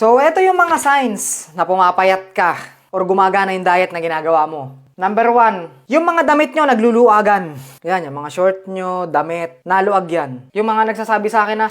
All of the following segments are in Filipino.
So, ito yung mga signs na pumapayat ka or gumagana yung diet na ginagawa mo. Number 1, yung mga damit nyo nagluluagan. Yan, yung mga short nyo, damit, naluag yan. Yung mga nagsasabi sa akin na,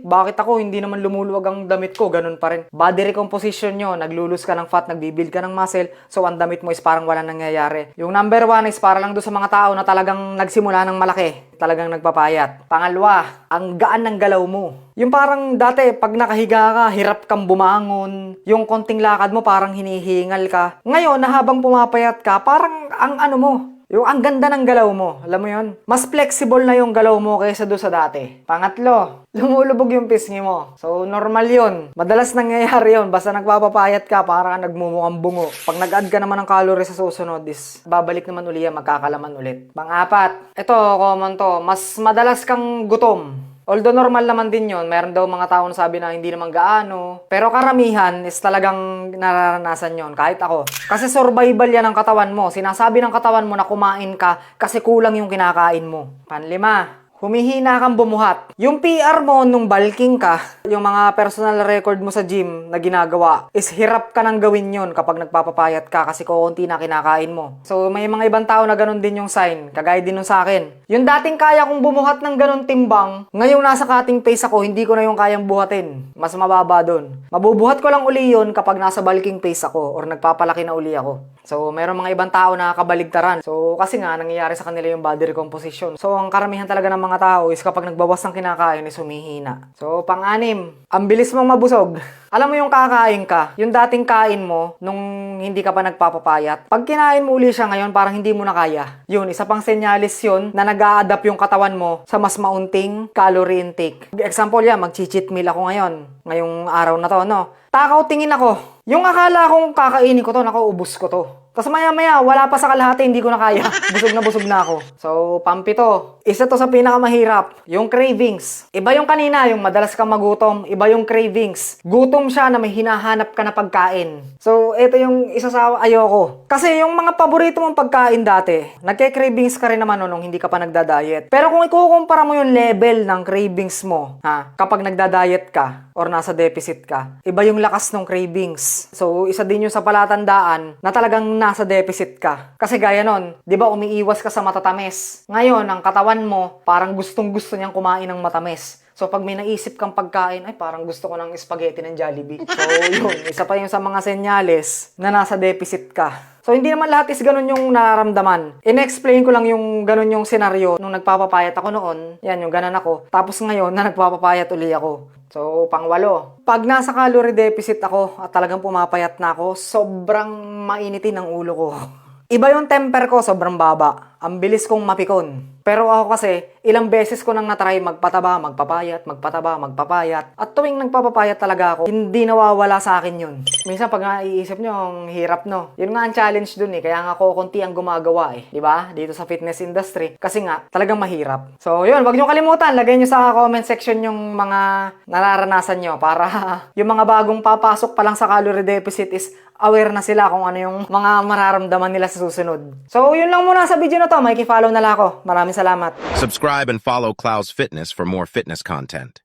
bakit ako hindi naman lumuluwag ang damit ko, ganun pa rin. Body recomposition nyo, naglulus ka ng fat, nagbibuild ka ng muscle, so ang damit mo is parang walang nangyayari. Yung number 1 is para lang doon sa mga tao na talagang nagsimula ng malaki, talagang nagpapayat. Pangalawa, ang gaan ng galaw mo. Yung parang dati, pag nakahiga ka, hirap kang bumangon. Yung konting lakad mo, parang hinihingal ka. Ngayon, na habang pumapayat ka, parang ang ano mo, yung ang ganda ng galaw mo. Alam mo yun? Mas flexible na yung galaw mo kaysa doon sa dati. Pangatlo, lumulubog yung pisngi mo. So, normal yun. Madalas nangyayari yun. Basta nagpapapayat ka, parang nagmumukhang bungo. Pag nag-add ka naman ng calories sa susunod, is babalik naman uli yan, magkakalaman ulit. Pang-apat, ito, common to. Mas madalas kang gutom. Although normal naman din yun, meron daw mga tao na sabi na hindi naman gaano. Pero karamihan is talagang nararanasan yon, kahit ako. Kasi survival yan ng katawan mo. Sinasabi ng katawan mo na kumain ka kasi kulang yung kinakain mo. Panlima, humihina kang bumuhat. Yung PR mo nung bulking ka, yung mga personal record mo sa gym na ginagawa, is hirap ka nang gawin yon kapag nagpapapayat ka kasi kukunti na kinakain mo. So may mga ibang tao na ganun din yung sign, kagaya din nun sa akin. Yung dating kaya kong bumuhat ng ganun timbang, ngayong nasa cutting pace ako, hindi ko na yung kayang buhatin. Mas mababa dun. Mabubuhat ko lang uli yun kapag nasa bulking pace ako or nagpapalaki na uli ako. So, meron mga ibang tao na kabaligtaran. So, kasi nga, nangyayari sa kanila yung body recomposition. So, ang karamihan talaga ng mga tao is kapag nagbawas ng kinakain is humihina. So, pang-anim, ang bilis mong mabusog. Alam mo yung kakain ka, yung dating kain mo nung hindi ka pa nagpapapayat. Pag kinain mo uli siya ngayon, parang hindi mo na kaya. Yun, isa pang senyalis yun na nag-a-adapt yung katawan mo sa mas maunting calorie intake. Example yan, mag-cheat meal ako ngayon. Ngayong araw na to, no? Takaw tingin ako. Yung akala kong kakainin ko to, ubus ko to. Tapos maya-maya, wala pa sa kalahati, hindi ko na kaya. Busog na ako. So, pampito. Isa to sa pinakamahirap. Yung cravings. Iba yung kanina, yung madalas kang magutom. Iba yung cravings. Gutom siya na may hinahanap ka na pagkain. So, ito yung isa sa ayoko. Kasi yung mga paborito mong pagkain dati, nagke-cravings ka rin naman nung hindi ka pa nagda-diet. Pero kung ikukumpara mo yung level ng cravings mo, kapag nagda-diet ka, or nasa deficit ka, iba yung lakas ng cravings. So, isa din yung sa palatandaan na talagang nasa deficit ka. Kasi gaya nun, di ba umiiwas ka sa matatamis? Ngayon, ang katawan mo, parang gustong-gusto niyang kumain ng matamis. So, pag may naisip kang pagkain, ay parang gusto ko ng spaghetti ng Jollibee. So, yun. Isa pa yung sa mga senyales na nasa deficit ka. So, hindi naman lahat is ganun yung nararamdaman. In-explain ko lang yung ganun yung senaryo nung nagpapapayat ako noon. Yan, yung ganun ako. Tapos ngayon, na nagpapapayat uli ako. So, pang-walo. Pag nasa calorie deficit ako at talagang pumapayat na ako, sobrang mainitin ang ulo ko. Iba yung temper ko, sobrang baba. Ang bilis kong mapikon. Pero ako kasi, ilang beses ko nang natry magpataba, magpapayat. At tuwing nagpapapayat talaga ako, hindi nawawala sa akin yun. Minsan pag naiisip nyo, ang hirap no. Yun nga ang challenge dun eh. Kaya nga ako konti ang gumagawa eh. Diba? Dito sa fitness industry. Kasi nga, talagang mahirap. So yun, wag nyo kalimutan. Lagay nyo sa comment section yung mga nararanasan nyo para yung mga bagong papasok pa lang sa calorie deficit is aware na sila kung ano yung mga mararamdaman nila sa susunod. So yun lang muna sa video na to. Makiki-follow na lang ako. Maraming salamat. Subscribe and follow Clouds Fitness for more fitness content.